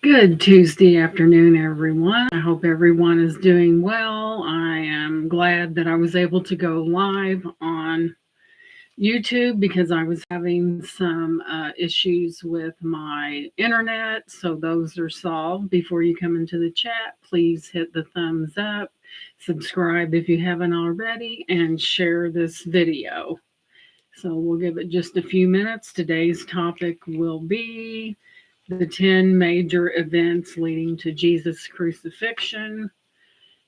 Good Tuesday afternoon, everyone. I hope everyone is doing well. I am glad that I was able to go live on YouTube because I was having some issues with my internet. So those are solved. Before you come into the chat, please hit the thumbs up, subscribe if you haven't already, and share this video. So we'll give it just a few minutes. Today's topic will be the 10 major events leading to Jesus' crucifixion.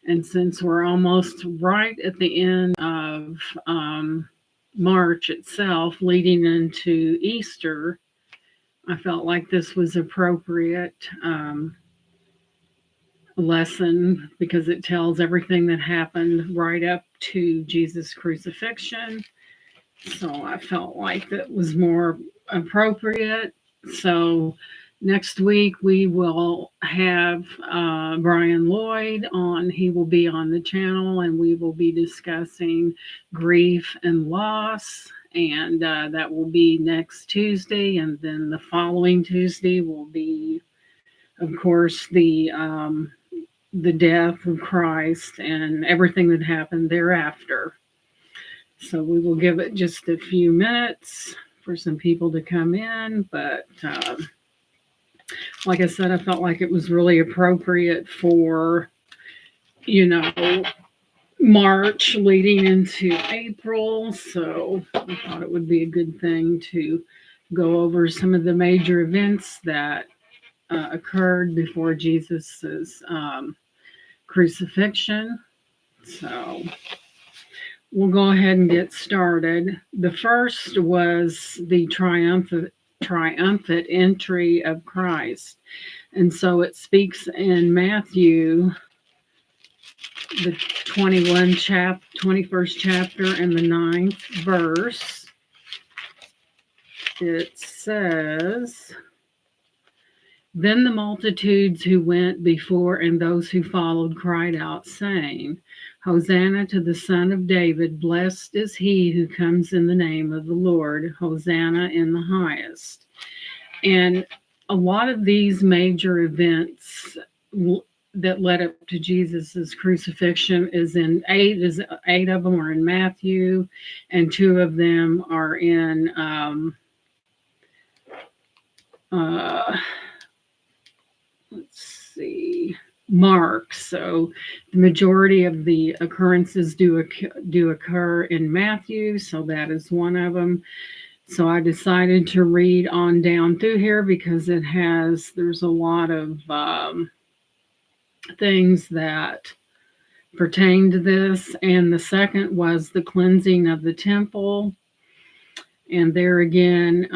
And since we're almost right at the end of March itself, leading into Easter, I felt like this was appropriate lesson because it tells everything that happened right up to Jesus' crucifixion. So I felt like that was more appropriate. So next week we will have Brian Lloyd on. He will be on the channel and we will be discussing grief and loss. And that will be next Tuesday. And then the following Tuesday will be, of course, the death of Christ and everything that happened thereafter. So we will give it just a few minutes for some people to come in. But like I said, I felt like it was really appropriate for, you know, March leading into April. So I thought it would be a good thing to go over some of the major events that occurred before Jesus's crucifixion. So we'll go ahead and get started. The first was the triumphant entry of Christ. And so it speaks in Matthew, the 21st chapter and the 9th verse. It says, "Then the multitudes who went before and those who followed cried out, saying, Hosanna to the Son of David, blessed is he who comes in the name of the Lord, Hosanna in the highest." And a lot of these major events that led up to Jesus's crucifixion eight of them are in Matthew, and two of them are in uh, let's see, Mark. So the majority of the occurrences do occur in Matthew, so that is one of them. So I decided to read on down through here because there's a lot of things that pertain to this. And the second was the cleansing of the temple. And there again,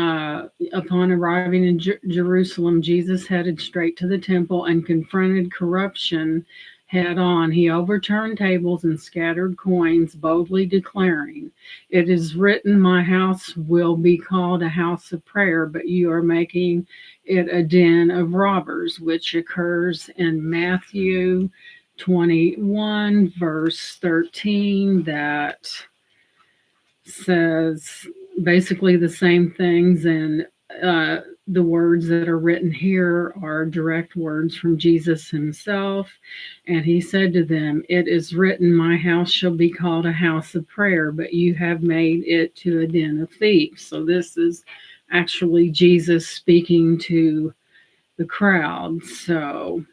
upon arriving in Jerusalem, Jesus headed straight to the temple and confronted corruption head on. He overturned tables and scattered coins, boldly declaring, "It is written, my house will be called a house of prayer, but you are making it a den of robbers," which occurs in Matthew 21, verse 13, that says basically the same things, and the words that are written here are direct words from Jesus himself. And he said to them, "It is written, my house shall be called a house of prayer, but you have made it to a den of thieves." So this is actually Jesus speaking to the crowd. So,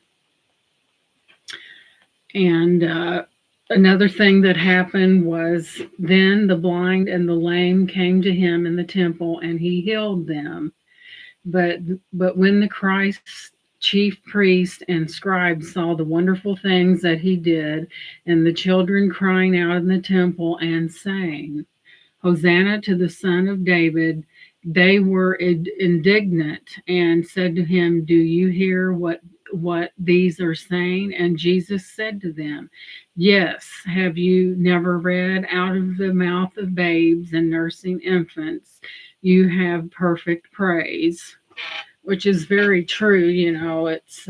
and another thing that happened was then the blind and the lame came to him in the temple and he healed them. But when the Christ's chief priests and scribes saw the wonderful things that he did, and the children crying out in the temple and saying, "Hosanna to the Son of David," they were indignant and said to him, "Do you hear what these are saying?" And Jesus said to them, "Yes, have you never read, out of the mouth of babes and nursing infants, you have perfect praise," which is very true. It's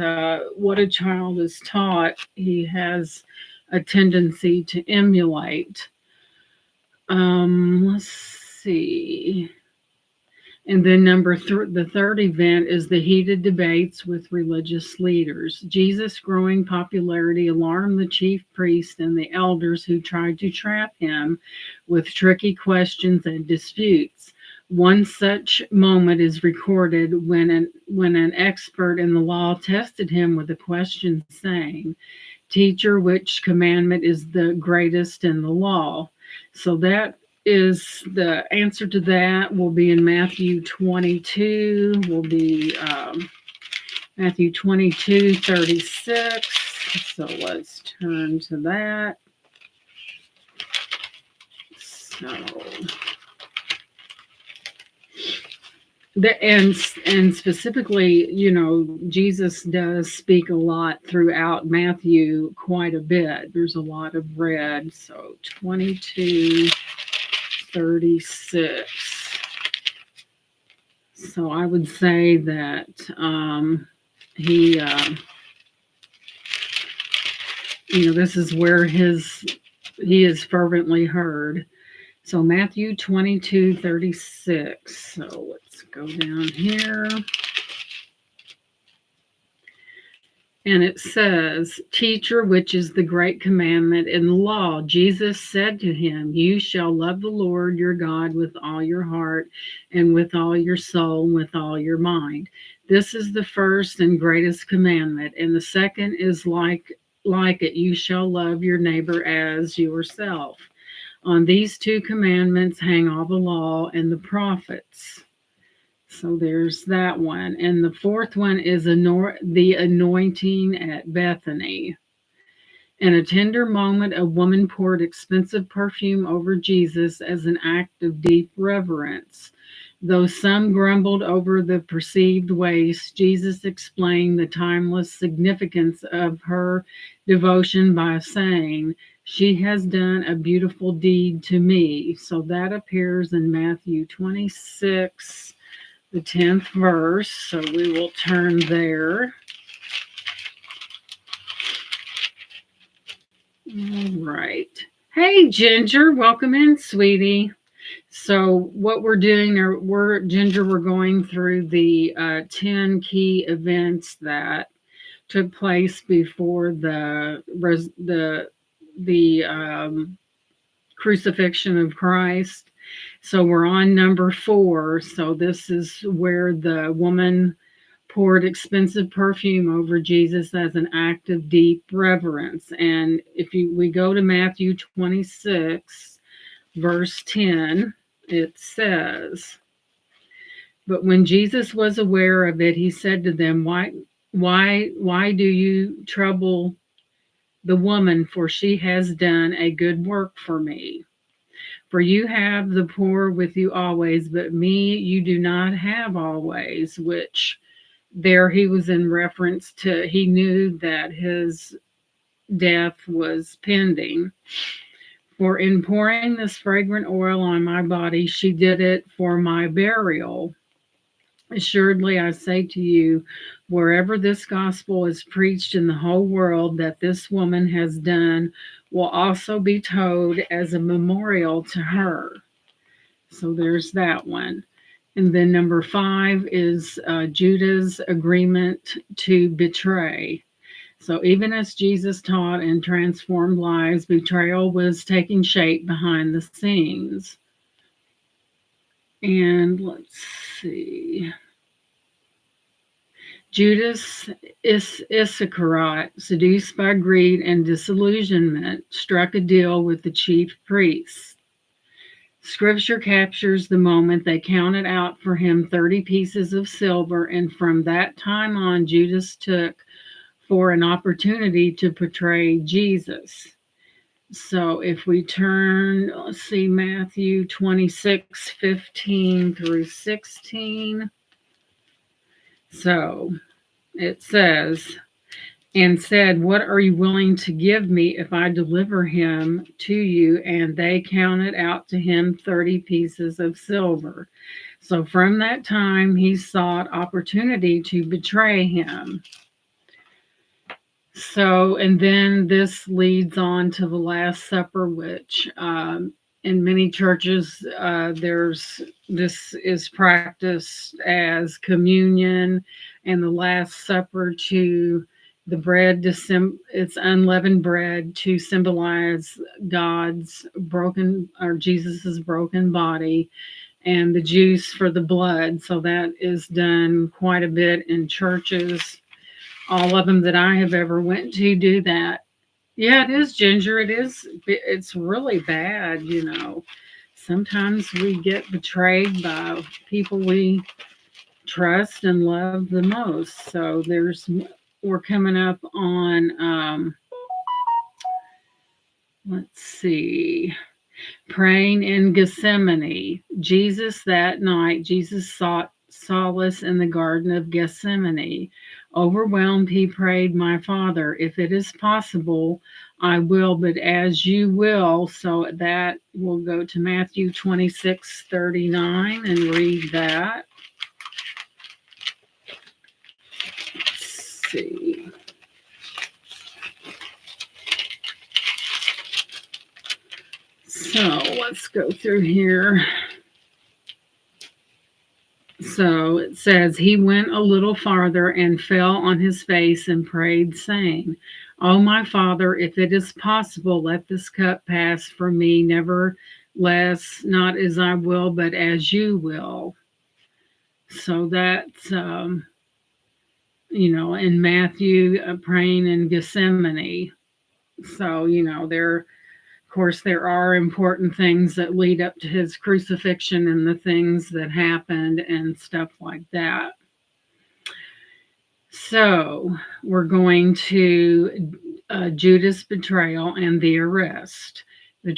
what a child is taught, he has a tendency to emulate. Let's see. And then the third event is the heated debates with religious leaders. Jesus' growing popularity alarmed the chief priests and the elders who tried to trap him with tricky questions and disputes. One such moment is recorded when an expert in the law tested him with a question saying, "Teacher, which commandment is the greatest in the law?" So that is the answer to that will be in Matthew 22, will be Matthew 22:36. So let's turn to that. So and specifically, Jesus does speak a lot throughout Matthew, quite a bit. There's a lot of red. So 22:36. So I would say that he, this is where he is fervently heard. So Matthew 22:36. So let's go down here. And it says, "Teacher, which is the great commandment in the law?" Jesus said to him, "You shall love the Lord your God with all your heart and with all your soul and with all your mind. This is the first and greatest commandment, and the second is like it. You shall love your neighbor as yourself. On these two commandments hang all the law and the prophets." So there's that one. And the fourth one is the anointing at Bethany. In a tender moment, a woman poured expensive perfume over Jesus as an act of deep reverence. Though some grumbled over the perceived waste, Jesus explained the timeless significance of her devotion by saying, "She has done a beautiful deed to me." So that appears in Matthew 26, the 10th verse. So we will turn there. All right. Hey, Ginger, welcome in, sweetie. So what we're doing, we're going through the 10 key events that took place before the crucifixion of Christ. So we're on number 4. So this is where the woman poured expensive perfume over Jesus as an act of deep reverence. And we go to Matthew 26, verse 10, it says, "But when Jesus was aware of it, he said to them, why do you trouble the woman? For she has done a good work for me. For you have the poor with you always, but me you do not have always," which there he was in reference to, he knew that his death was pending. "For in pouring this fragrant oil on my body, she did it for my burial. Assuredly, I say to you, wherever this gospel is preached in the whole world that this woman has done will also be told as a memorial to her." So there's that one. And then number 5 is Judah's agreement to betray. So even as Jesus taught and transformed lives, betrayal was taking shape behind the scenes. And let's see. Judas Iscariot, seduced by greed and disillusionment, struck a deal with the chief priests. Scripture captures the moment they counted out for him 30 pieces of silver, and from that time on, Judas took for an opportunity to betray Jesus. So if we turn, let's see, Matthew 26:15 through 16. So it says, "And said, what are you willing to give me if I deliver him to you?" And they counted out to him 30 pieces of silver. So from that time, he sought opportunity to betray him. So, and then this leads on to the Last Supper, which in many churches, this is practiced as communion and the Last Supper to the bread to it's unleavened bread to symbolize God's broken or Jesus's broken body, and the juice for the blood. So that is done quite a bit in churches. All of them that I have ever went to do that. Yeah, it is ginger. It is. It's really bad, you know. Sometimes we get betrayed by people we trust and love the most. So we're coming up on, let's see, praying in Gethsemane. Jesus sought solace in the Garden of Gethsemane. Overwhelmed, he prayed, "My Father, if it is possible, I will, but as you will." So that will go to Matthew 26:39 and read that. Let's see. So let's go through here. So it says, he went a little farther and fell on his face and prayed, saying, "Oh, my Father, if it is possible, let this cup pass from me. Nevertheless, not as I will, but as you will." So that's, in Matthew, praying in Gethsemane. So, of course, there are important things that lead up to his crucifixion and the things that happened and stuff like that. So we're going to Judas' betrayal and the arrest. The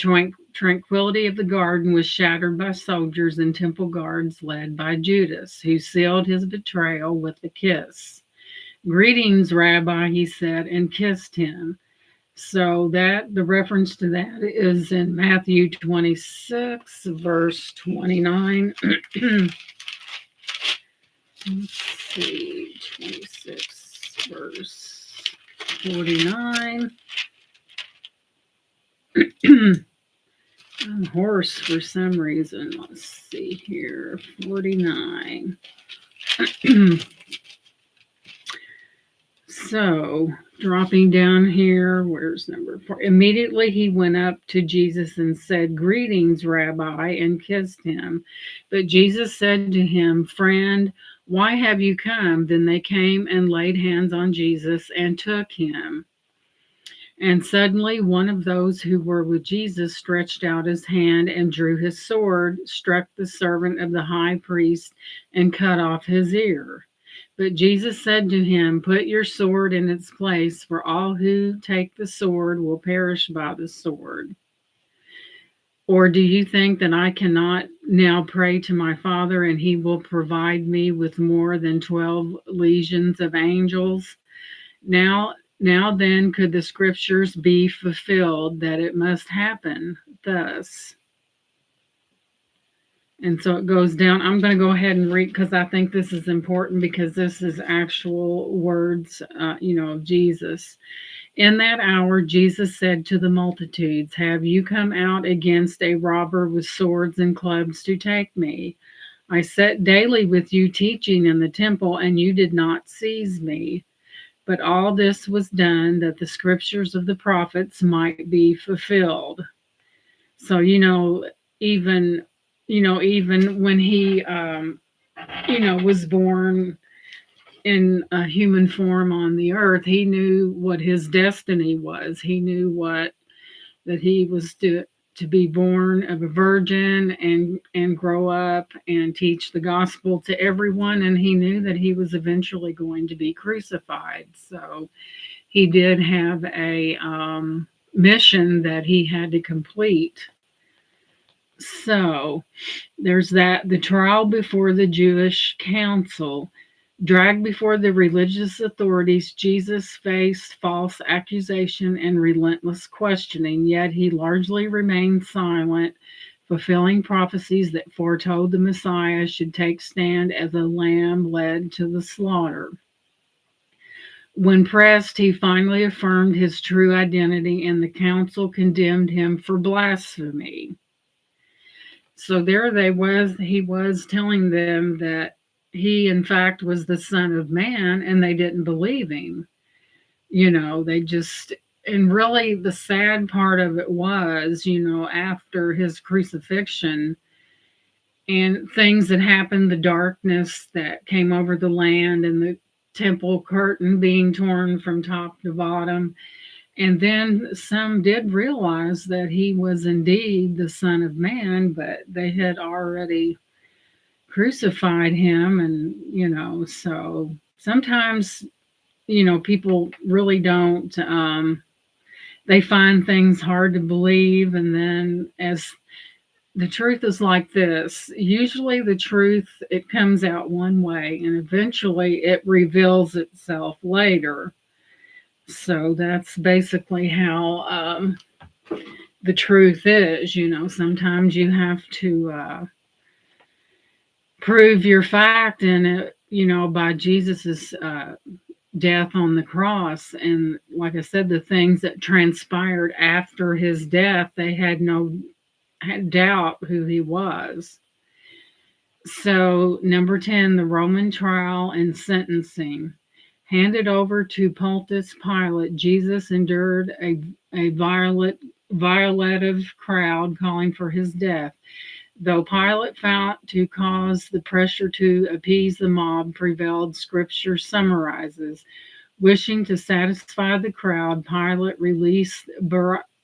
tranquility of the garden was shattered by soldiers and temple guards led by Judas, who sealed his betrayal with a kiss. "Greetings, Rabbi," he said, and kissed him. So that the reference to that is in Matthew 26, verse 29. Let's see, 26, verse 49. I'm hoarse for some reason. Let's see here, 49. So, dropping down here, where's number 4? Immediately he went up to Jesus and said, "Greetings, Rabbi," and kissed him. But Jesus said to him, "Friend, why have you come?" Then they came and laid hands on Jesus and took him. And suddenly one of those who were with Jesus stretched out his hand and drew his sword, struck the servant of the high priest, and cut off his ear. But Jesus said to him, "Put your sword in its place, for all who take the sword will perish by the sword. Or do you think that I cannot now pray to my Father, and he will provide me with more than 12 legions of angels? Now then, could the scriptures be fulfilled that it must happen thus?" And so it goes down. I'm going to go ahead and read because I think this is important because this is actual words, of Jesus. "In that hour, Jesus said to the multitudes, 'Have you come out against a robber with swords and clubs to take me? I sat daily with you teaching in the temple, and you did not seize me. But all this was done that the scriptures of the prophets might be fulfilled.'" So, even when he, was born in a human form on the earth, he knew what his destiny was. He knew that he was to be born of a virgin and grow up and teach the gospel to everyone. And he knew that he was eventually going to be crucified. So he did have a mission that he had to complete. So there's that. The trial before the Jewish council. Dragged before the religious authorities, Jesus faced false accusation and relentless questioning, yet he largely remained silent, fulfilling prophecies that foretold the Messiah should take stand as a lamb led to the slaughter. When pressed, he finally affirmed his true identity, and the council condemned him for blasphemy. So there he was telling them that he in fact was the Son of Man, and they didn't believe him. They just, and really the sad part of it was, after his crucifixion and things that happened, the darkness that came over the land and the temple curtain being torn from top to bottom. And then some did realize that he was indeed the Son of Man, but they had already crucified him. And, so sometimes, people really don't, they find things hard to believe. And then as the truth is like this, usually the truth, it comes out one way and eventually it reveals itself later. So that's basically how the truth is. Sometimes you have to prove your fact in it, by Jesus's death on the cross. And like I said, the things that transpired after his death, they had doubt who he was. So, number 10, the Roman trial and sentencing. Handed over to Pontius Pilate, Jesus endured a violative crowd calling for his death. Though Pilate found to cause the pressure to appease the mob prevailed, Scripture summarizes. Wishing to satisfy the crowd, Pilate released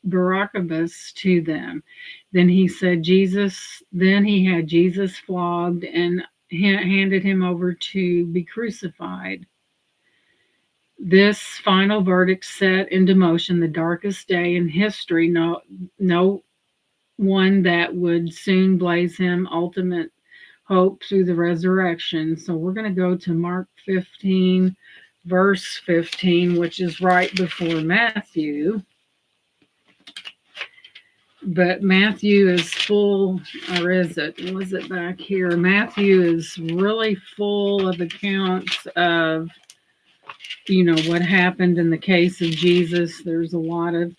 Barabbas to them. Then he had Jesus flogged and handed him over to be crucified. This final verdict set into motion the darkest day in history, no one that would soon blaze him ultimate hope through the resurrection. So we're going to go to Mark 15, verse 15, which is right before Matthew. But Matthew is full, or is it? Was it back here? Matthew is really full of accounts of, what happened in the case of Jesus. There's a lot of,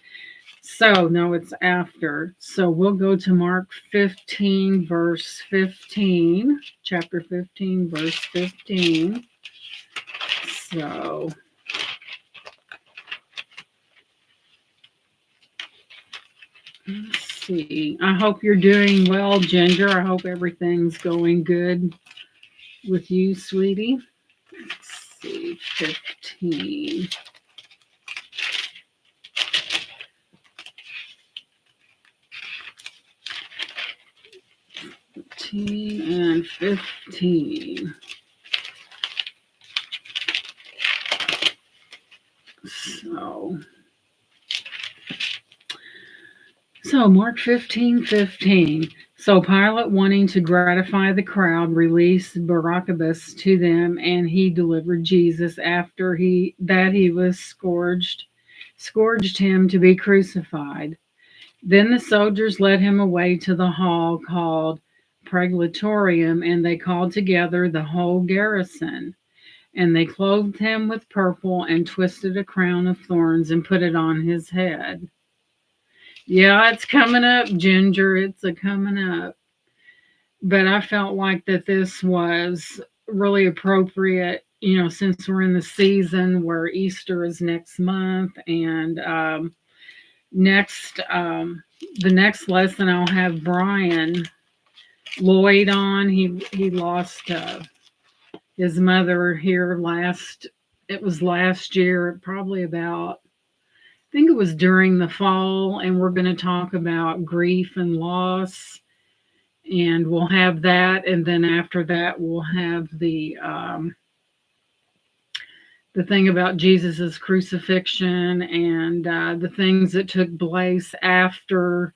no, it's after. So we'll go to Mark 15, verse 15, chapter 15, verse 15. So let's see. I hope you're doing well, Ginger. I hope everything's going good with you, sweetie. Let's see, 15. And 15. So Mark 15:15. So Pilate, wanting to gratify the crowd, released Barabbas to them, and he delivered Jesus after he was scourged him to be crucified. Then the soldiers led him away to the hall called Praetorium, and they called together the whole garrison. And they clothed him with purple and twisted a crown of thorns and put it on his head. Yeah, it's coming up, Ginger. It's a coming up. But I felt like that this was really appropriate, since we're in the season where Easter is next month. And the next lesson I'll have Brian Lloyd on. He lost his mother here last year, probably about, I think it was during the fall, and we're going to talk about grief and loss, and we'll have that, and then after that we'll have the thing about Jesus's crucifixion and the things that took place after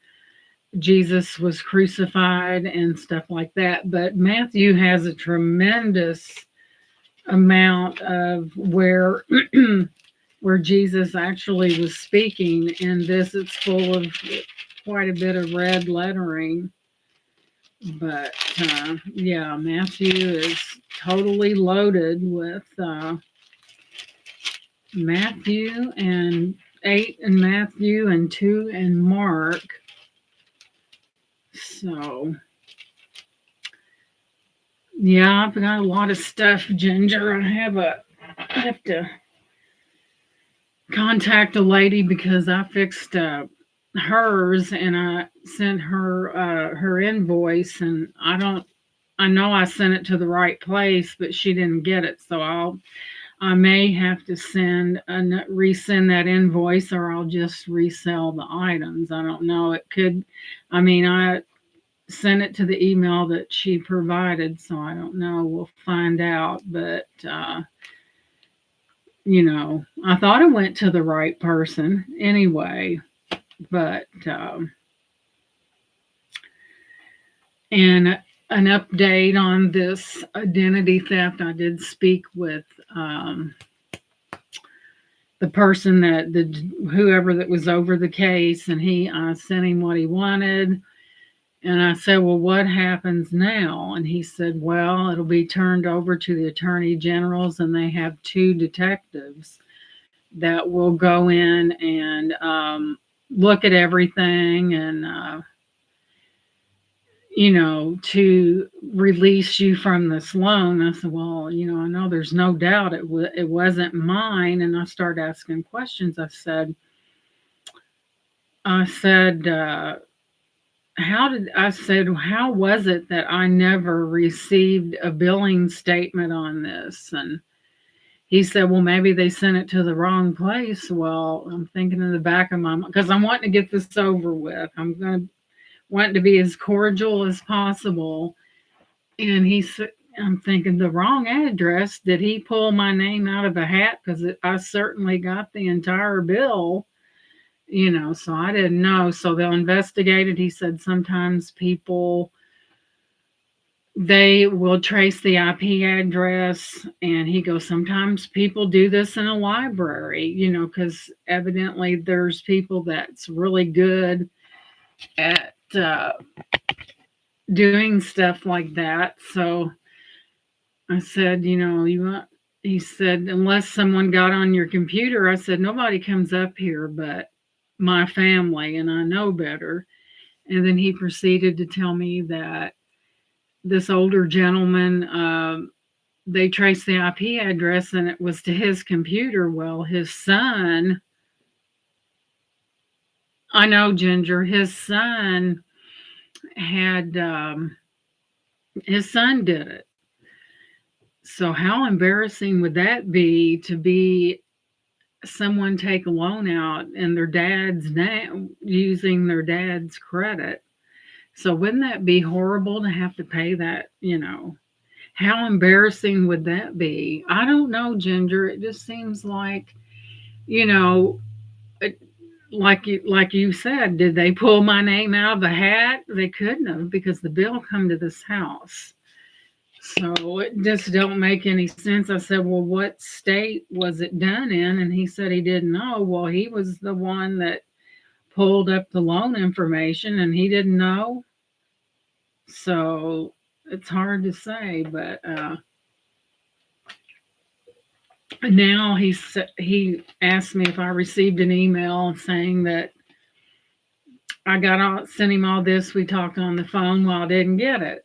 Jesus was crucified and stuff like that. But Matthew has a tremendous amount of where Jesus actually was speaking, and it's full of quite a bit of red lettering. But yeah, Matthew is totally loaded with Matthew and 8 in Matthew and 2 in Mark. So Yeah, I've got a lot of stuff, Ginger. I have to contact a lady because I fixed hers and I sent her her invoice, and I know I sent it to the right place, but she didn't get it. So I may have to resend that invoice, or I'll just resell the items. I don't know. It could, I mean, I sent it to the email that she provided, so I don't know. We'll find out. But, I thought it went to the right person anyway. But, and an update on this identity theft, I did speak with the person whoever that was over the case, and I sent him what he wanted. And I said, well, what happens now? And he said, well, it'll be turned over to the attorney generals, and they have two detectives that will go in and look at everything and, to release you from this loan. I said, well, I know there's no doubt it wasn't mine. And I started asking questions. I said, how was it that I never received a billing statement on this? And he said, well, maybe they sent it to the wrong place. Well, I'm thinking in the back of my mind, because I'm wanting to get this over with. Want to be as cordial as possible. And I'm thinking, the wrong address. Did he pull my name out of a hat? Because I certainly got the entire bill. So I didn't know. So they'll investigate it. He said sometimes they will trace the IP address. And he goes, sometimes people do this in a library, because evidently there's people that's really good at doing stuff like that. So I said, he said, unless someone got on your computer. I said, nobody comes up here but my family, and I know better. And then he proceeded to tell me that this older gentleman, they traced the IP address and it was to his computer. Well, his son, I know, Ginger, had, his son did it. So how embarrassing would that be to be someone take a loan out and their dad's name, using their dad's credit? So wouldn't that be horrible to have to pay that? How embarrassing would that be? I don't know, Ginger. It just seems like, you know, it, like you said, did they pull my name out of a hat? They couldn't have, because the bill come to this house. So it just don't make any sense. I said, well, what state was it done in? And he said he didn't know. Well, he was the one that pulled up the loan information and he didn't know. So it's hard to say, but now he asked me if I received an email saying that sent him all this. We talked on the phone. Well, I didn't get it.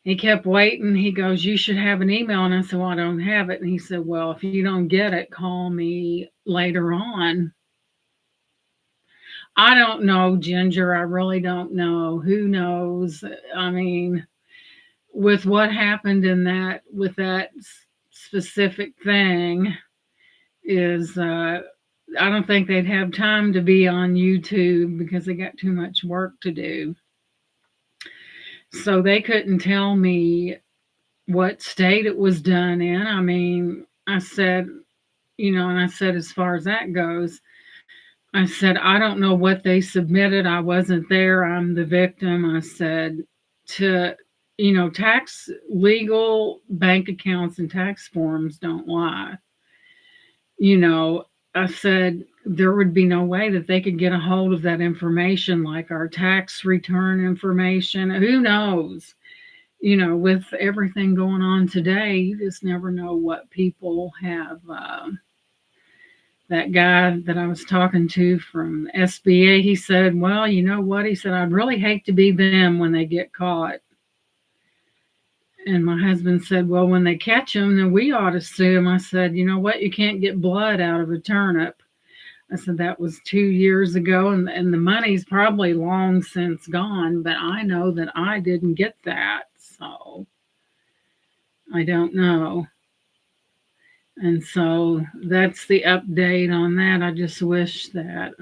He kept waiting. He goes, you should have an email. And I said, well, I don't have it. And he said, well, if you don't get it, call me later on. I don't know, Ginger. I really don't know. Who knows? I mean, with what happened with that specific thing is, I don't think they'd have time to be on YouTube because they got too much work to do. So they couldn't tell me what state it was done in. I mean, I said, and I said, as far as that goes, I said, I don't know what they submitted. I wasn't there. I'm the victim. I said, tax, legal, bank accounts and tax forms don't lie. I said, there would be no way that they could get a hold of that information, like our tax return information. Who knows? With everything going on today, you just never know what people have. That guy that I was talking to from SBA, he said, well, you know what? He said, I'd really hate to be them when they get caught. And my husband said, well, when they catch them, then we ought to sue them. I said, you know what? You can't get blood out of a turnip. I said, that was 2 years ago, and the money's probably long since gone, but I know that I didn't get that. So I don't know. And so that's the update on that. I just wish that,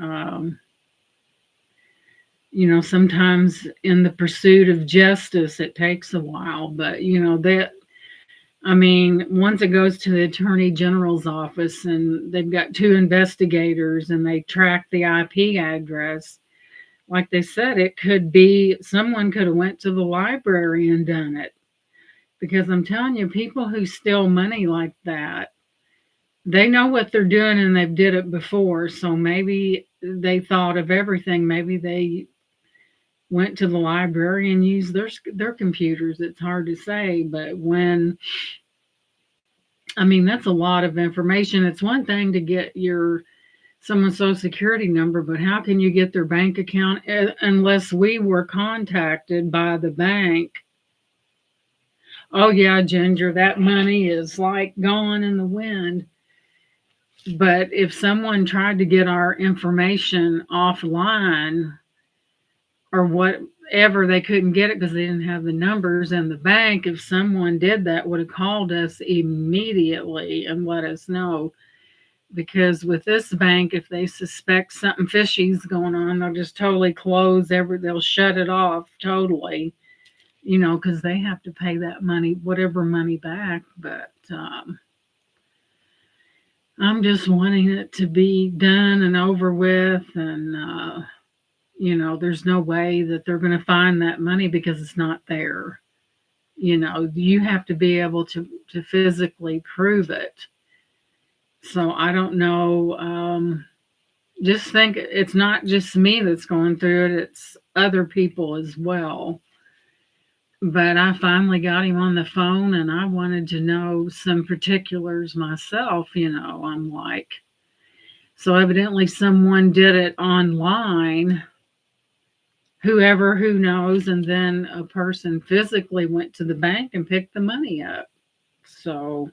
sometimes in the pursuit of justice, it takes a while, but, once it goes to the Attorney General's office and they've got two investigators and they track the IP address, like they said, it could be someone could have went to the library and done it. Because I'm telling you, people who steal money like that, they know what they're doing and they've did it before. So maybe they thought of everything. Maybe they went to the library and used their computers. It's hard to say, but that's a lot of information. It's one thing to get someone's social security number, but how can you get their bank account unless we were contacted by the bank? Oh yeah, Ginger, that money is like gone in the wind. But if someone tried to get our information offline or whatever, they couldn't get it because they didn't have the numbers. And the bank, if someone did that, would have called us immediately and let us know. Because with this bank, if they suspect something fishy is going on, they'll just totally they'll shut it off totally, because they have to pay that money, whatever money back. But I'm just wanting it to be done and over with. And, there's no way that they're going to find that money because it's not there. You have to be able to physically prove it. So I don't know. Just think it's not just me that's going through it, it's other people as well. But I finally got him on the phone and I wanted to know some particulars myself. I'm like, so evidently someone did it online, who knows, and then a person physically went to the bank and picked the money up. So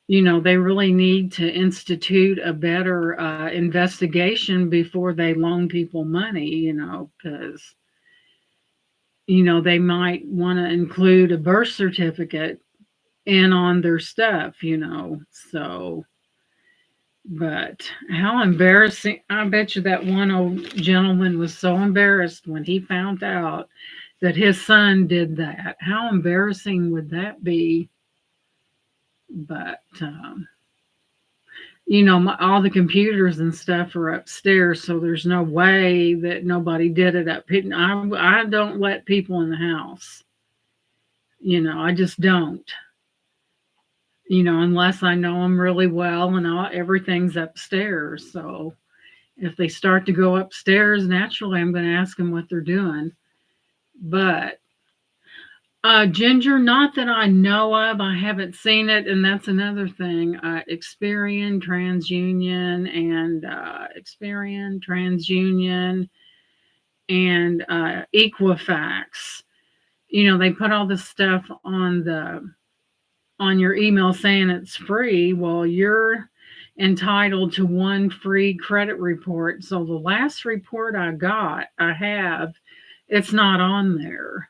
they really need to institute a better investigation before they loan people money, because, they might want to include a birth certificate in on their stuff, So, but how embarrassing. I bet you that one old gentleman was so embarrassed when he found out that his son did that. How embarrassing would that be? But, all the computers and stuff are upstairs, so there's no way that nobody did it up here. I don't let people in the house. I just don't. Unless I know them really well and everything's upstairs. So if they start to go upstairs, naturally I'm going to ask them what they're doing. But Ginger, not that I know of. I haven't seen it, and that's another thing. Experian, TransUnion, and Equifax. They put all this stuff on your email saying it's free. Well, you're entitled to one free credit report. So the last report I have, it's not on there.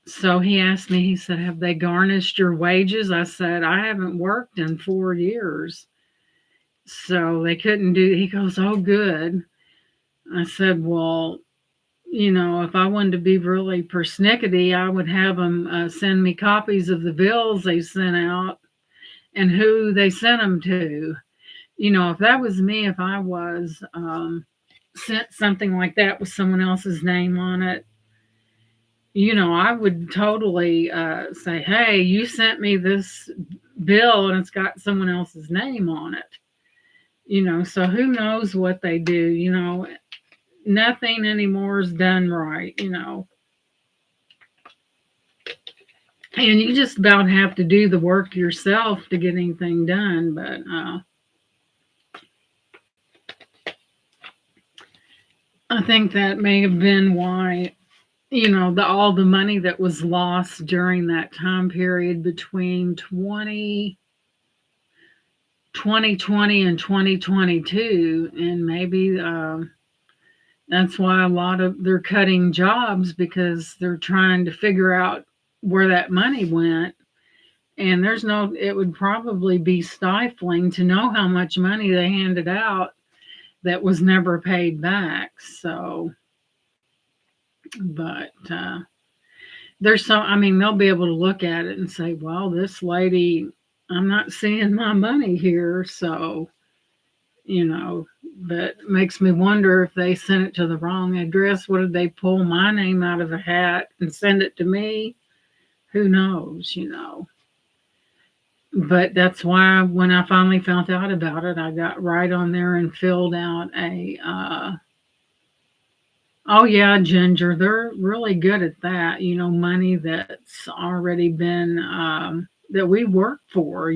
So he asked me, he said, have they garnished your wages? I said, I haven't worked in 4 years. So they couldn't he goes, oh, good. I said, well, if I wanted to be really persnickety, I would have them send me copies of the bills they sent out and who they sent them to. If that was me, if I was sent something like that with someone else's name on it, I would totally say, hey, you sent me this bill and it's got someone else's name on it. So who knows what they do, nothing anymore is done right, And you just about have to do the work yourself to get anything done. But I think that may have been why all the money that was lost during that time period between 2020 and 2022, and maybe that's why a lot of they're cutting jobs because they're trying to figure out where that money went. And it would probably be stifling to know how much money they handed out that was never paid back. So, but they'll be able to look at it and say, well, this lady, I'm not seeing my money here. So, you know, but it makes me wonder if they sent it to the wrong address. What did they pull my name out of a hat and send it to me? Who knows. But that's why when I finally found out about it, I got right on there and filled out oh yeah, Ginger, they're really good at that. Money that's already been, that we work for.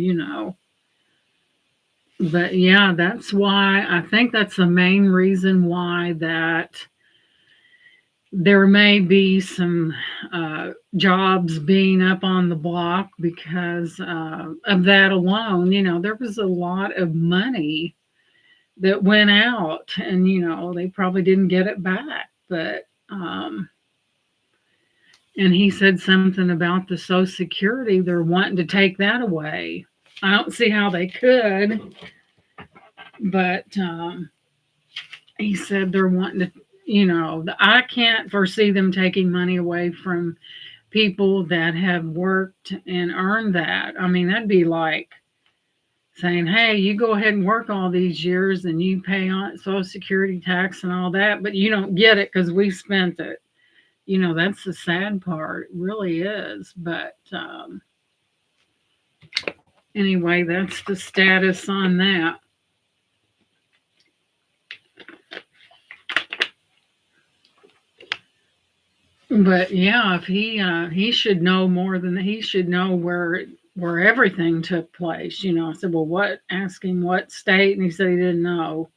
But yeah, that's why I think that's the main reason why that there may be some jobs being up on the block because of that alone. There was a lot of money that went out, and they probably didn't get it back. But and he said something about the Social Security. They're wanting to take that away. I don't see how they could, but he said they're wanting to. I can't foresee them taking money away from people that have worked and earned that. I mean, that'd be like saying, hey, you go ahead and work all these years and you pay on Social Security tax and all that, but you don't get it because we spent it. That's the sad part. It really is. But anyway, that's the status on that. But yeah, if he should know more than he should know where everything took place. I said, well, what? Ask him what state, and he said he didn't know.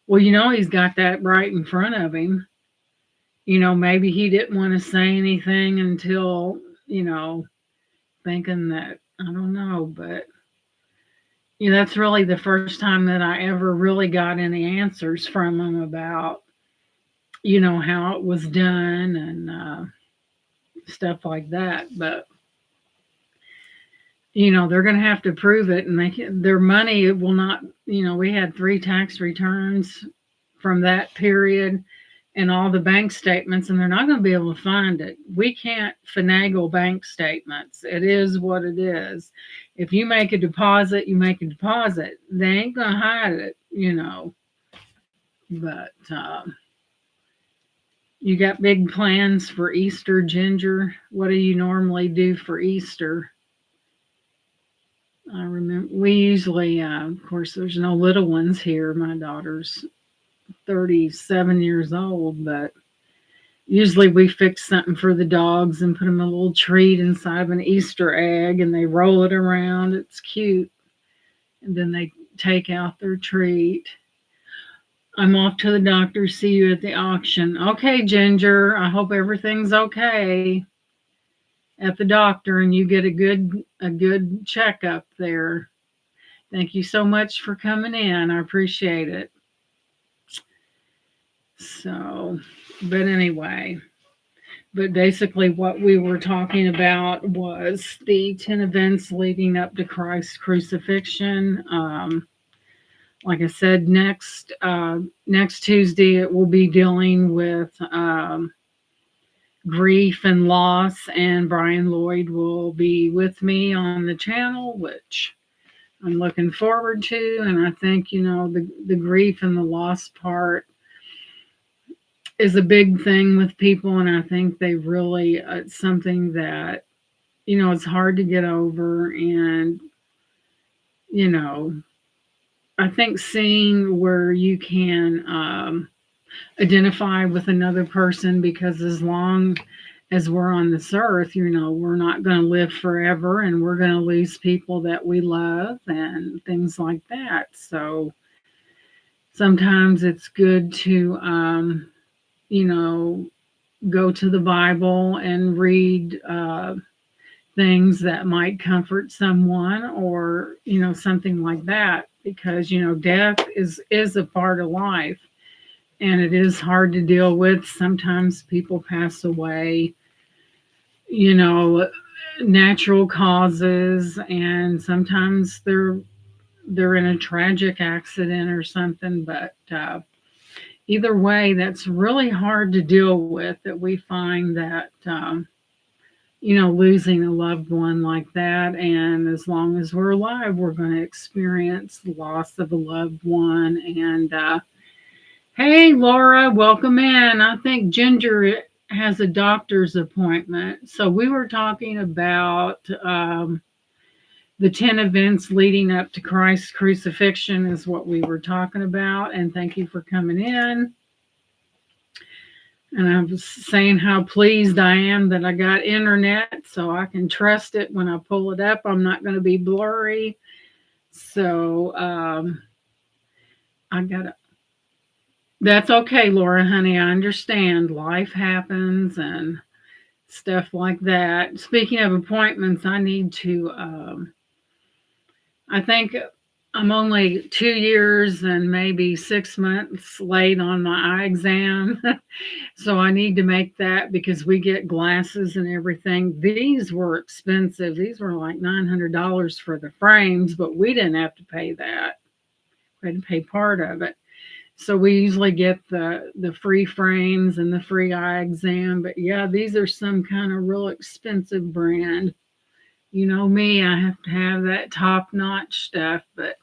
Well, he's got that right in front of him. Maybe he didn't want to say anything until thinking that I don't know, but that's really the first time that I ever really got any answers from him about how it was done and stuff like that. But they're going to have to prove it, and their money will not. We had 3 tax returns from that period and all the bank statements, and they're not going to be able to find it. We can't finagle bank statements. It is what it is. If you make a deposit, you make a deposit. They ain't going to hide it. But you got big plans for Easter, Ginger? What do you normally do for Easter? I remember we usually, of course, there's no little ones here. My daughter's 37 years old, but usually we fix something for the dogs and put them a little treat inside of an Easter egg, and they roll it around. It's cute. And then they take out their treat. I'm off to the doctor. See you at the auction. Okay, Ginger. I hope everything's okay at the doctor and you get a good checkup there. Thank you so much for coming in. I appreciate it. So, but anyway, but basically what we were talking about was the 10 events leading up to Christ's crucifixion. Like I said, next Tuesday it will be dealing with grief and loss, and Brian Lloyd will be with me on the channel, which I'm looking forward to. And I think the grief and the loss part is a big thing with people, and I think they really it's something that it's hard to get over. And I think seeing where you can identify with another person, because as long as we're on this earth, we're not going to live forever, and we're going to lose people that we love and things like that. So sometimes it's good to go to the Bible and read things that might comfort someone, or something like that, because death is a part of life, and it is hard to deal with. Sometimes people pass away, you know natural causes, and sometimes they're in a tragic accident or something. But either way, that's really hard to deal with, that we find that losing a loved one like that. And as long as we're alive, we're going to experience the loss of a loved one. And hey, Laura, welcome in. I think Ginger has a doctor's appointment. So we were talking about the 10 events leading up to Christ's crucifixion, is what we were talking about. And thank you for coming in. And I was saying how pleased I am that I got internet so I can trust it when I pull it up. I'm not going to be blurry. So I got to. That's okay, Laura, honey. I understand. Life happens and stuff like that. Speaking of appointments, I need to. I think I'm only 2 years and maybe 6 months late on my eye exam. So I need to make that, because we get glasses and everything. These were expensive. These were like $900 for the frames, but we didn't have to pay that. We had to pay part of it. So we usually get the free frames and the free eye exam. But yeah, these are some kind of real expensive brand. You know me, I have to have that top-notch stuff. But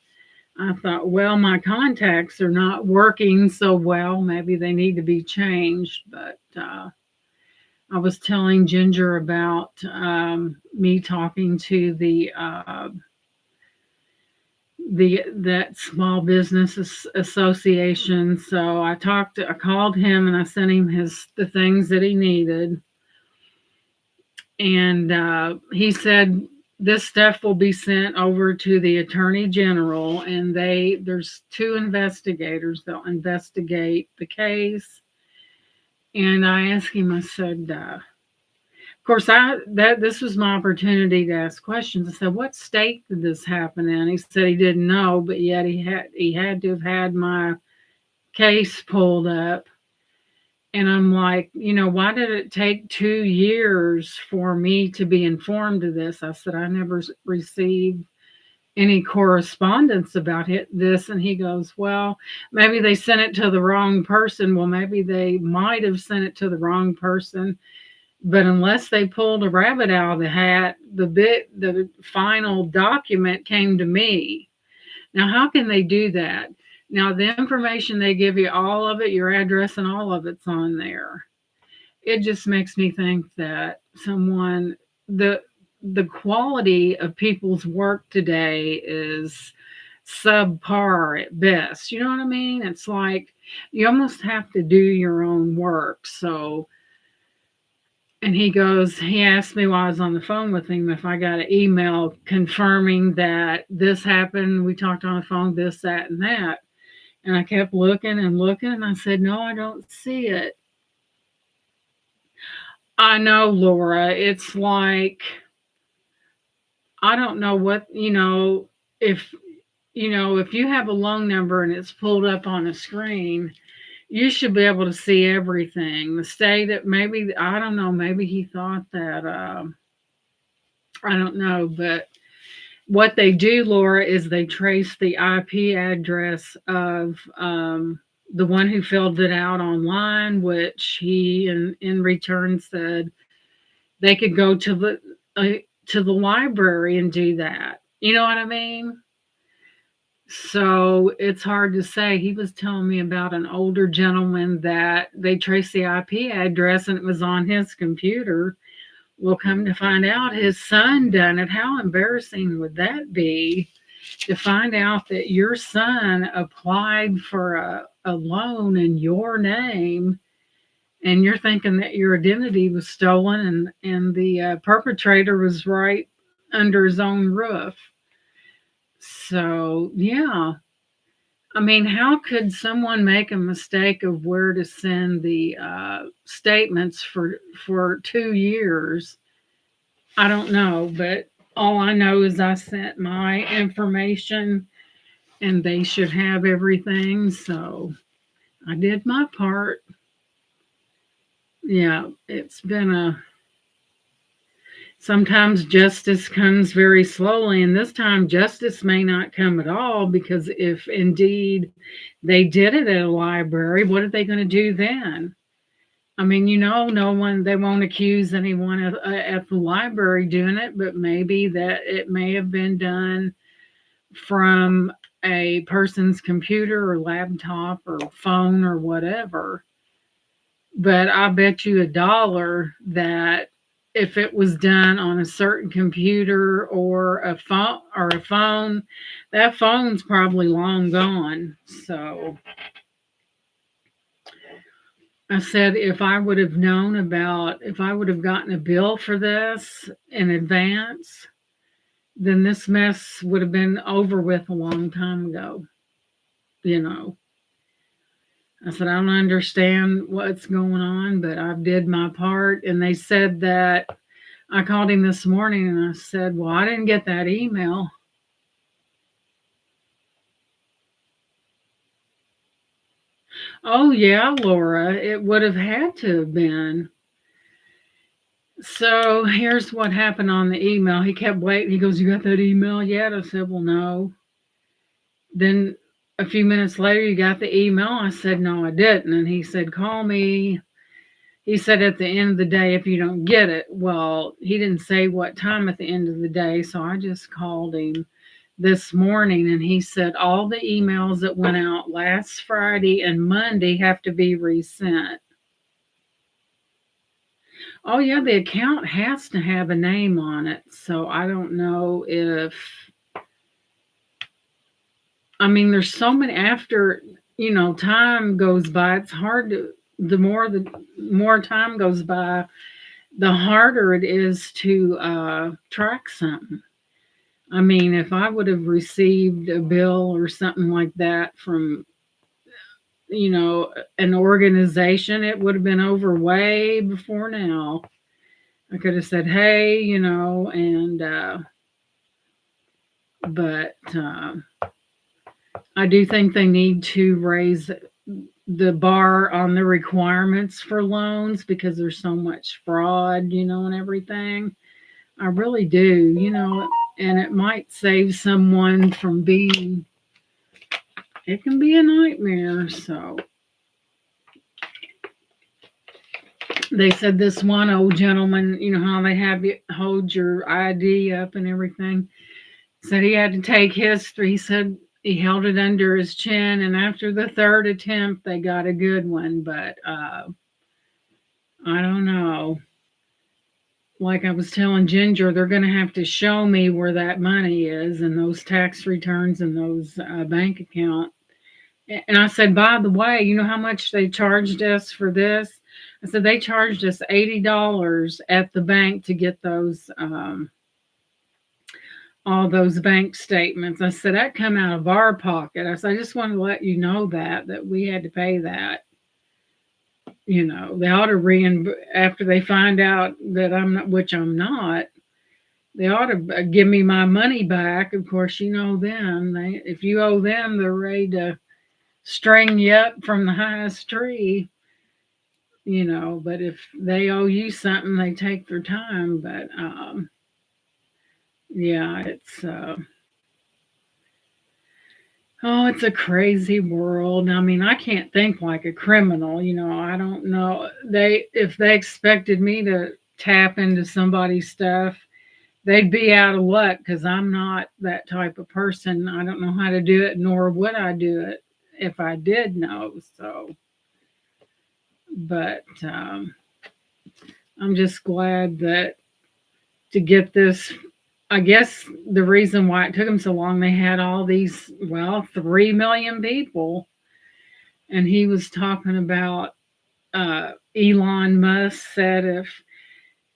I thought, well, my contacts are not working so well. Maybe they need to be changed. But I was telling Ginger about me talking to that small business association. So I called him and I sent him the things that he needed, and he said this stuff will be sent over to the Attorney General, and there's two investigators. They'll investigate the case. And I asked him, I said, of course, this was my opportunity to ask questions. I said, what state did this happen in? He said he didn't know, but yet he had to have had my case pulled up. And I'm like, why did it take 2 years for me to be informed of this? I said, I never received any correspondence about this. And he goes, well, maybe they sent it to the wrong person. Well, maybe they might have sent it to the wrong person. But unless they pulled a rabbit out of the hat, the final document came to me. Now, how can they do that? Now, the information they give you, all of it, your address and all of it's on there. It just makes me think that the quality of people's work today is subpar at best. You know what I mean? It's like you almost have to do your own work. So, and he asked me while I was on the phone with him if I got an email confirming that this happened. We talked on the phone, this, that, and that. And I kept looking and looking, and I said, no, I don't see it. I know, Laura. It's like, I don't know what, if you have a loan number and it's pulled up on a screen, you should be able to see everything. The state, maybe, I don't know, maybe he thought that, I don't know. But what they do, Laura, is they trace the IP address of the one who filled it out online, which he in return said they could go to the library and do that. You know what I mean? So it's hard to say. He was telling me about an older gentleman that they traced the IP address and it was on his computer. Well, come to find out, his son done it. How embarrassing would that be, to find out that your son applied for a loan in your name, and you're thinking that your identity was stolen, and the perpetrator was right under his own roof. So, yeah. I mean, how could someone make a mistake of where to send the statements for 2 years? I don't know, but all I know is I sent my information, and they should have everything. So I did my part. Yeah, it's been a sometimes justice comes very slowly, and this time justice may not come at all, because if indeed they did it at a library, what are they going to do then? I mean, no one, they won't accuse anyone at the library doing it, but maybe that it may have been done from a person's computer or laptop or phone or whatever. But I bet you $1 that if it was done on a certain computer or a phone, that phone's probably long gone. So I said, if I would have gotten a bill for this in advance, then this mess would have been over with a long time ago. You know, I said, I don't understand what's going on, but I did my part. And they said that I called him this morning and I said, well, I didn't get that email. Oh, yeah, Laura, it would have had to have been. So here's what happened on the email. He kept waiting. He goes, you got that email yet? I said, well, no. Then a few minutes later, you got the email? I said, no, I didn't. And he said, call me. He said, at the end of the day, if you don't get it. Well, he didn't say what time at the end of the day. So I just called him this morning, and he said, all the emails that went out last Friday and Monday have to be resent. Oh, yeah, the account has to have a name on it. So I don't know if, I mean, there's so many after, time goes by. It's hard to, the more time goes by, the harder it is to track something. I mean, if I would have received a bill or something like that from, an organization, it would have been over way before now. I could have said, hey, and, but I do think they need to raise the bar on the requirements for loans, because there's so much fraud, and everything. I really do, and it might save someone from being, it can be a nightmare. So they said this one old gentleman, how they have you hold your ID up and everything, said he had to take history. He said he held it under his chin, and after the third attempt, they got a good one. But I don't know. Like I was telling Ginger, they're going to have to show me where that money is and those tax returns and those bank account. And I said, by the way, you know how much they charged us for this? I said, they charged us $80 at the bank to get those, all those bank statements. I said, that come out of our pocket. I said, I just wanted to let you know that we had to pay that. They ought to after they find out that I'm not, which I'm not, they ought to give me my money back. Of course, them. If you owe them, they're ready to string you up from the highest tree. But if they owe you something, they take their time. But yeah, it's a crazy world. I mean, I can't think like a criminal. I don't know. If they expected me to tap into somebody's stuff, they'd be out of luck, because I'm not that type of person. I don't know how to do it, nor would I do it if I did know. So, but I'm just glad that to get this. I guess the reason why it took them so long, they had all these, 3 million people. And he was talking about, Elon Musk said,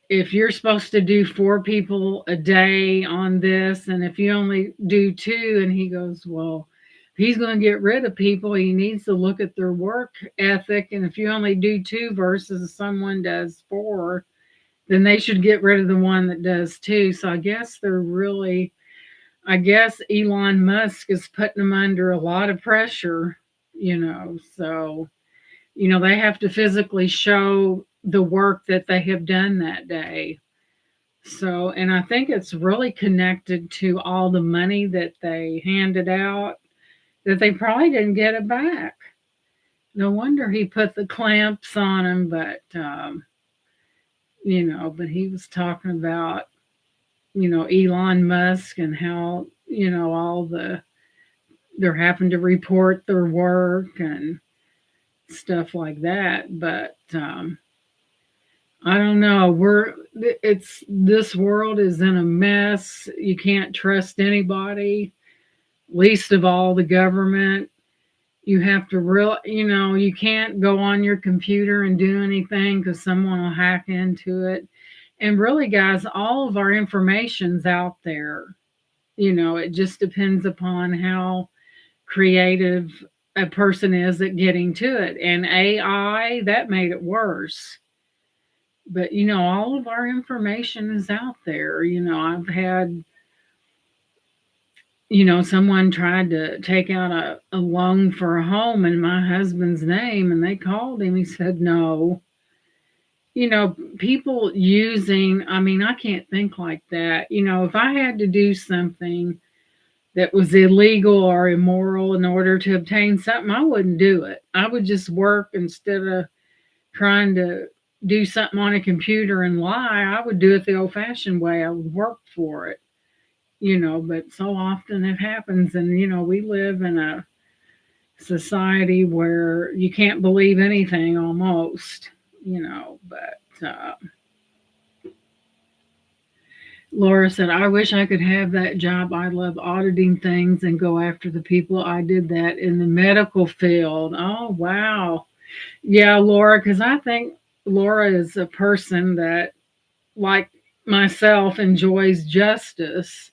if you're supposed to do 4 people a day on this, and if you only do 2, and he goes, well, he's going to get rid of people, he needs to look at their work ethic. And if you only do two verses, someone does four, then they should get rid of the one that does two. So I guess they're really, I guess Elon Musk is putting them under a lot of pressure, So, they have to physically show the work that they have done that day. So, and I think it's really connected to all the money that they handed out that they probably didn't get it back. No wonder he put the clamps on him, but he was talking about, Elon Musk and how, all they're having to report their work and stuff like that. But I don't know. This world is in a mess. You can't trust anybody, least of all the government. You have to you can't go on your computer and do anything because someone will hack into it. And really, guys, all of our information's out there. It just depends upon how creative a person is at getting to it. And AI, that made it worse. But all of our information is out there. I've had, someone tried to take out a loan for a home in my husband's name, and they called him. He said no. People using, I mean, I can't think like that. If I had to do something that was illegal or immoral in order to obtain something, I wouldn't do it. I would just work instead of trying to do something on a computer and lie. I would do it the old fashioned way. I would work for it, but so often it happens. And, we live in a society where you can't believe anything almost, but Laura said, I wish I could have that job. I love auditing things and go after the people. I did that in the medical field. Oh, wow. Yeah, Laura, because I think Laura is a person that, like myself, enjoys justice.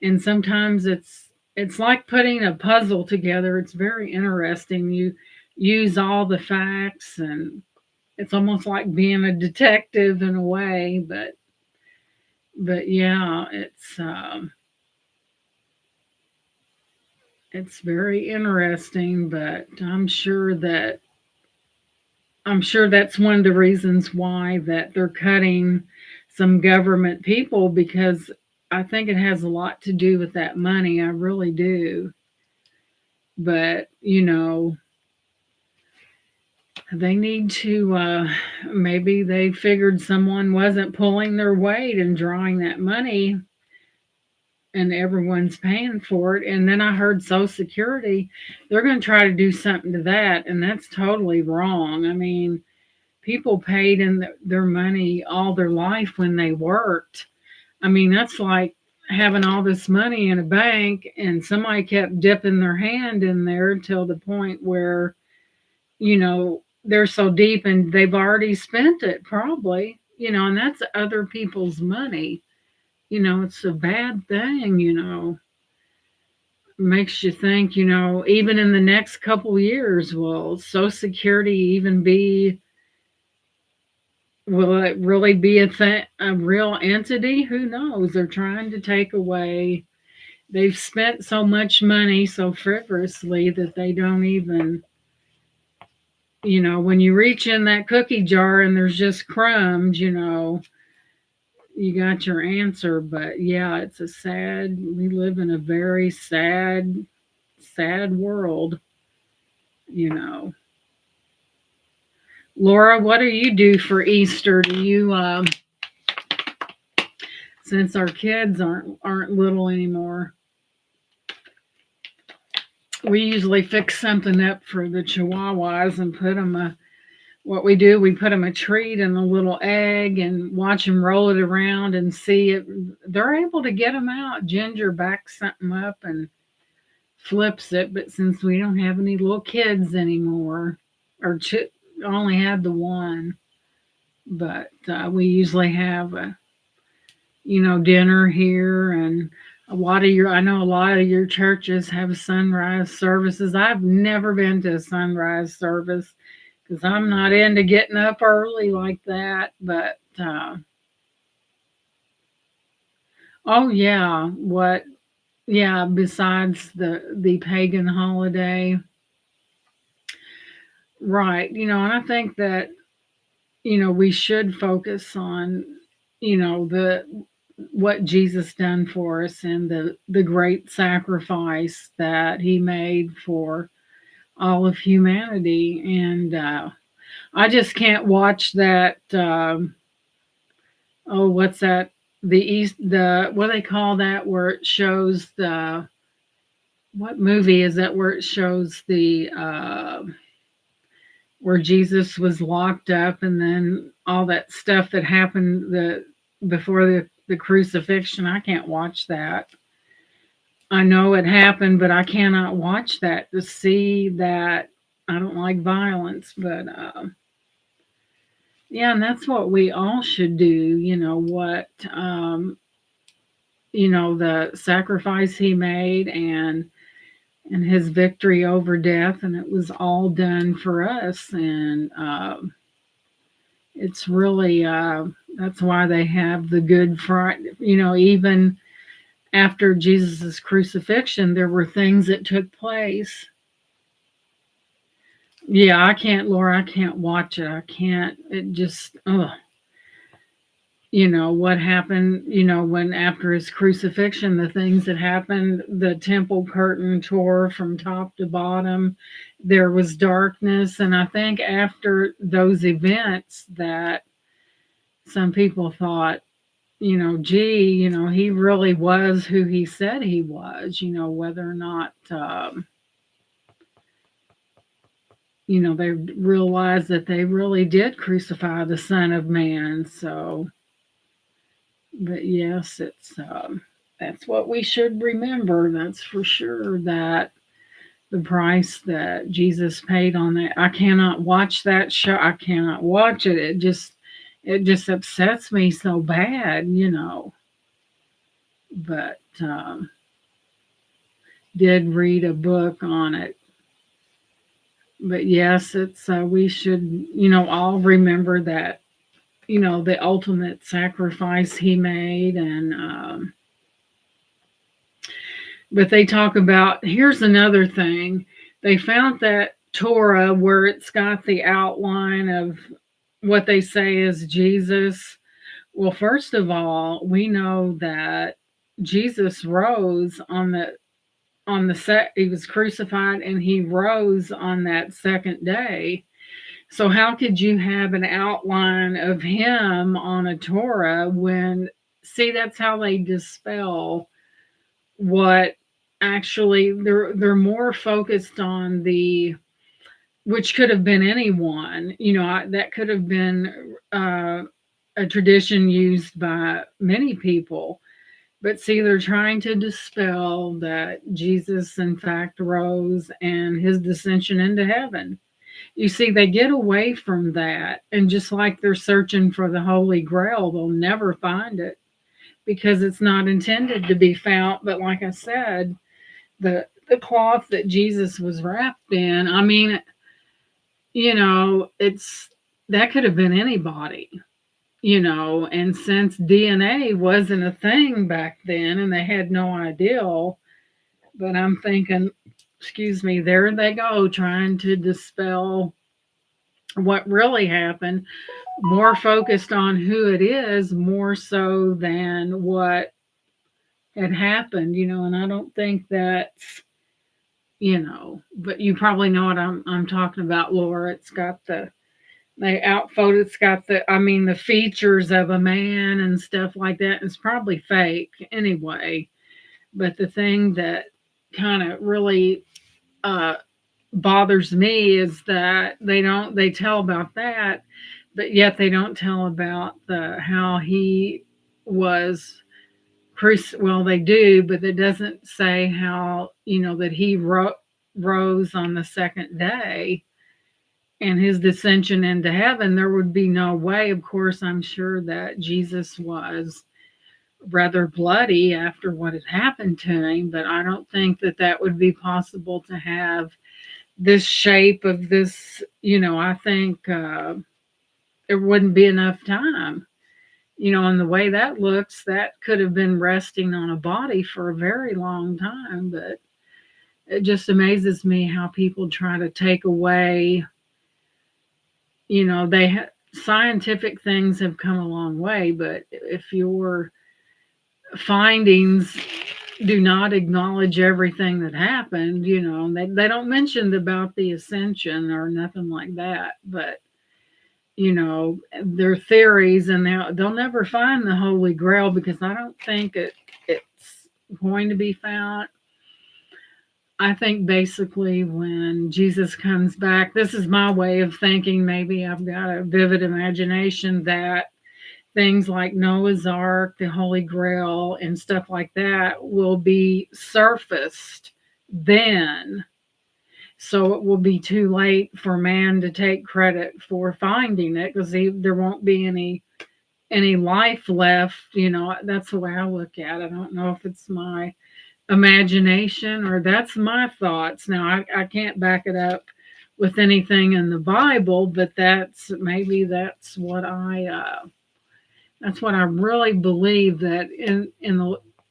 And sometimes it's like putting a puzzle together. It's very interesting. You use all the facts, and it's almost like being a detective in a way, but yeah, it's very interesting. But I'm sure that's one of the reasons why that they're cutting some government people, because I think it has a lot to do with that money. I really do. But they need to, maybe they figured someone wasn't pulling their weight and drawing that money, and everyone's paying for it. And then I heard Social Security, they're going to try to do something to that, and that's totally wrong. I mean, people paid in their money all their life when they worked. I mean, that's like having all this money in a bank and somebody kept dipping their hand in there until the point where, they're so deep and they've already spent it probably, and that's other people's money. It's a bad thing, makes you think, even in the next couple years, will Social Security even be, will it really be a real entity? Who knows? They're trying to take away, they've spent so much money so frivolously that they don't even, when you reach in that cookie jar and there's just crumbs, you got your answer. But yeah, we live in a very sad, sad world, you know. Laura, what do you do for Easter? Do you, since our kids aren't little anymore, we usually fix something up for the Chihuahuas and put them what we do, we put them a treat and a little egg and watch them roll it around and see it. They're able to get them out. Ginger backs something up and flips it. But since we don't have any little kids anymore, or only had the one, but we usually have dinner here and I know a lot of your churches have sunrise services. I've never been to a sunrise service because I'm not into getting up early like that. But oh yeah, what? Yeah, besides the pagan holiday, right? And I think that we should focus on the what Jesus done for us and the great sacrifice that he made for all of humanity. And I just can't watch that. Oh, what's that? The what do they call that? Where it shows the what movie is that? Where it shows the where Jesus was locked up, and then all that stuff that happened before the crucifixion. I can't watch that. I know it happened, but I cannot watch that to see that. I don't like violence, but yeah, and that's what we all should do. What the sacrifice he made and his victory over death, and it was all done for us. And it's really that's why they have the Good Friday. Even after Jesus's crucifixion, there were things that took place. Yeah, I can't, Laura. I can't watch it. I can't. It just, what happened. When after his crucifixion, the things that happened, the temple curtain tore from top to bottom. There was darkness, and I think after those events, that some people thought, gee, he really was who he said he was. Whether or not. They realized that they really did crucify the Son of Man. So, but yes, it's that's what we should remember. That's for sure. That the price that Jesus paid on that. I cannot watch that show. I cannot watch it. It just upsets me so bad. But did read a book on it. But yes, it's we should all remember that the ultimate sacrifice he made. And but they talk about, here's another thing, they found that Torah where it's got the outline of what they say is Jesus. Well, first of all, we know that Jesus rose on the set. He was crucified and he rose on that second day. So how could you have an outline of him on a Torah when, see, that's how they dispel what actually they're more focused on the, which could have been anyone. That could have been a tradition used by many people. But see, they're trying to dispel that Jesus, in fact, rose and his descension into heaven. You see, they get away from that. And just like they're searching for the Holy Grail, they'll never find it because it's not intended to be found. But like I said, the cloth that Jesus was wrapped in, I mean, it's that could have been anybody. And since DNA wasn't a thing back then and they had no idea, but I'm thinking, excuse me, there they go trying to dispel what really happened, more focused on who it is more so than what had happened. And I don't think that's, but you probably know what I'm talking about, Laura. It's got they outphoto, it's got the features of a man and stuff like that. It's probably fake anyway. But the thing that kind of really bothers me is that they tell about that, but yet they don't tell about how he was well, they do, but it doesn't say how that he rose on the second day and his descension into heaven. There would be no way, of course, I'm sure that Jesus was rather bloody after what had happened to him, but I don't think that that would be possible to have this shape of this. I think there wouldn't be enough time. And the way that looks, that could have been resting on a body for a very long time. But it just amazes me how people try to take away, scientific things have come a long way, but if your findings do not acknowledge everything that happened, they don't mention about the ascension or nothing like that, but their theories, and they'll never find the Holy Grail because I don't think it's going to be found. I think basically when Jesus comes back, this is my way of thinking. Maybe I've got a vivid imagination that things like Noah's Ark, the Holy Grail, and stuff like that will be surfaced then. So it will be too late for man to take credit for finding it because there won't be any life left. That's the way I look at it. I don't know if it's my imagination or that's my thoughts. Now I can't back it up with anything in the Bible, but that's what I really believe, that in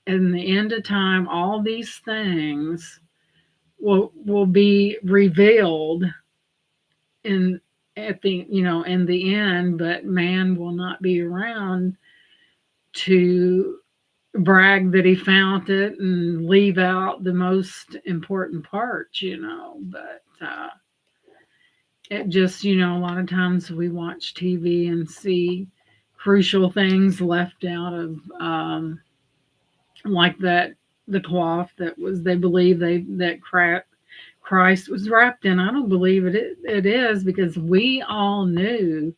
the end of time, all these things will be revealed in in the end, but man will not be around to brag that he found it and leave out the most important parts. But it just, a lot of times we watch TV and see crucial things left out of, like that, the cloth that was, they believe that Christ was wrapped in. I don't believe it is, because we all knew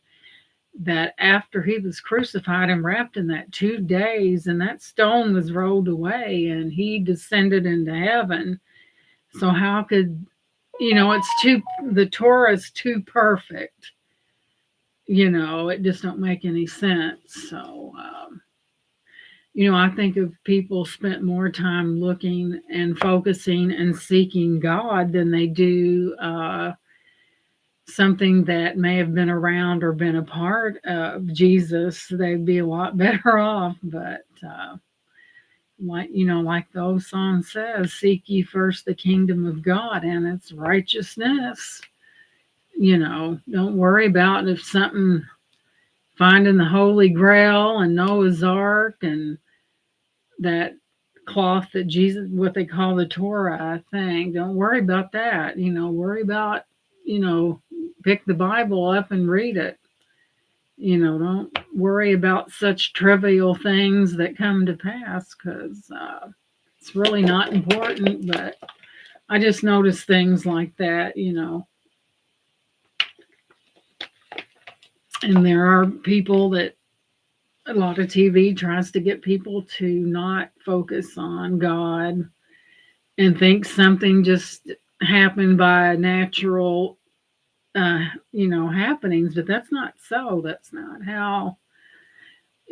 that after he was crucified and wrapped in that 2 days, and that stone was rolled away and he descended into heaven. So how could, the Torah is too perfect. It just don't make any sense. So, I think if people spent more time looking and focusing and seeking God than they do something that may have been around or been a part of Jesus, they'd be a lot better off. But like the old song says, seek ye first the kingdom of God and its righteousness. Don't worry about if something, finding the Holy Grail and Noah's Ark and that cloth that Jesus, what they call the Torah, I think. Don't worry about that. Worry about, pick the Bible up and read it. Don't worry about such trivial things that come to pass, because it's really not important. But I just notice things like that. And there are people that, a lot of TV tries to get people to not focus on God and think something just happened by natural, happenings, but that's not so. That's not how.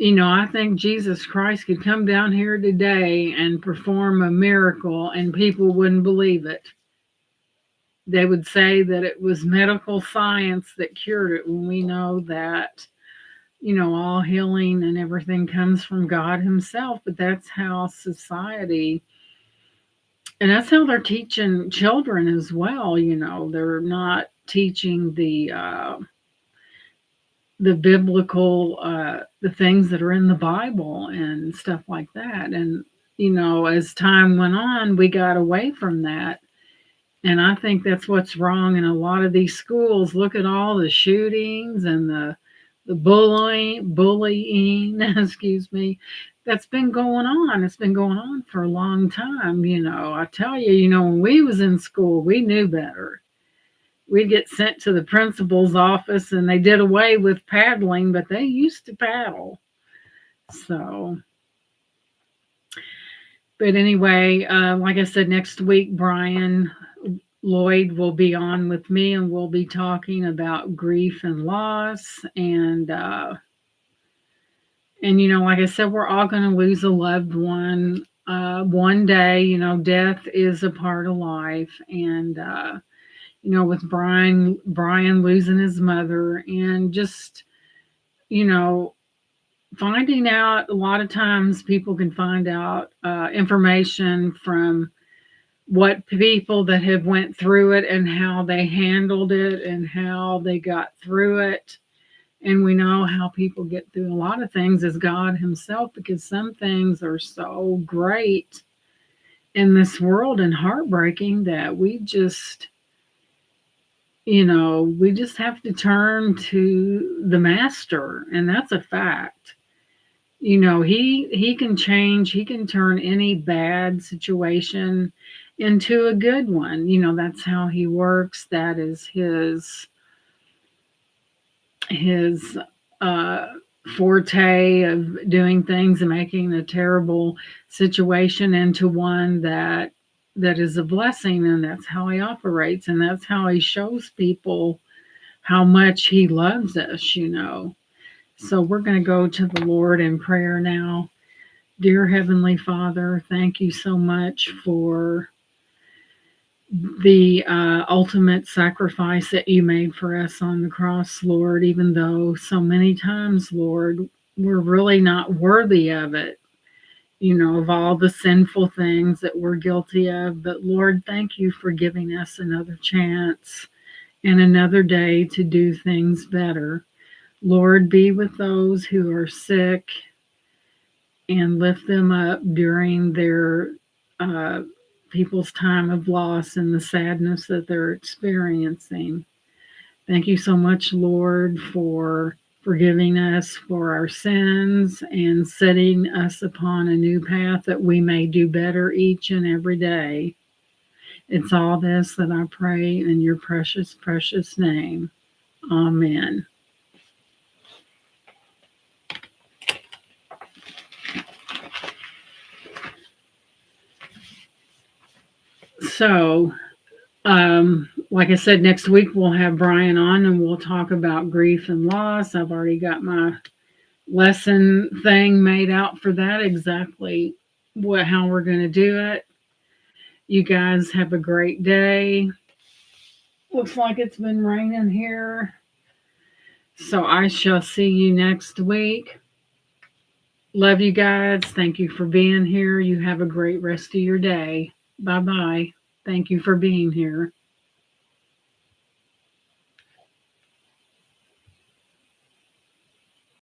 I think Jesus Christ could come down here today and perform a miracle, and people wouldn't believe it. They would say that it was medical science that cured it, when we know that all healing and everything comes from God himself. But that's how society, and that's how they're teaching children as well. They're not teaching the biblical, the things that are in the Bible and stuff like that. And, as time went on, we got away from that. And I think that's what's wrong in a lot of these schools. Look at all the shootings and the bullying, excuse me, that's been going on. It's been going on for a long time. I tell you, when we was in school, we knew better. We'd get sent to the principal's office, and they did away with paddling, but they used to paddle. So, but anyway, like I said, next week, Brian Lloyd will be on with me, and we'll be talking about grief and loss, and And, like I said, we're all going to lose a loved one one day. Death is a part of life. And, with Brian losing his mother, and just, you know, finding out, a lot of times people can find out information from what people that have went through it and how they handled it and how they got through it. And we know how people get through a lot of things as God himself, because some things are so great in this world and heartbreaking that we just have to turn to the master, and that's a fact. He can change, he can turn any bad situation into a good one. That's how he works. That is his uh forte of doing things and making a terrible situation into one that is a blessing. And that's how he operates, and that's how he shows people how much he loves us. So we're going to go to the Lord in prayer now. Dear Heavenly Father, thank you so much for the ultimate sacrifice that you made for us on the cross, Lord, even though so many times, Lord, we're really not worthy of it, of all the sinful things that we're guilty of. But Lord, thank you for giving us another chance and another day to do things better. Lord, be with those who are sick and lift them up during their uh, people's time of loss and the sadness that they're experiencing. Thank you so much, Lord, for forgiving us for our sins and setting us upon a new path that we may do better each and every day. It's all this that I pray in your precious, precious name. Amen. So, like I said, next week we'll have Brian on and we'll talk about grief and loss. I've already got my lesson thing made out for that, exactly how we're going to do it. You guys have a great day. Looks like it's been raining here. So I shall see you next week. Love you guys. Thank you for being here. You have a great rest of your day. Bye bye. Thank you for being here.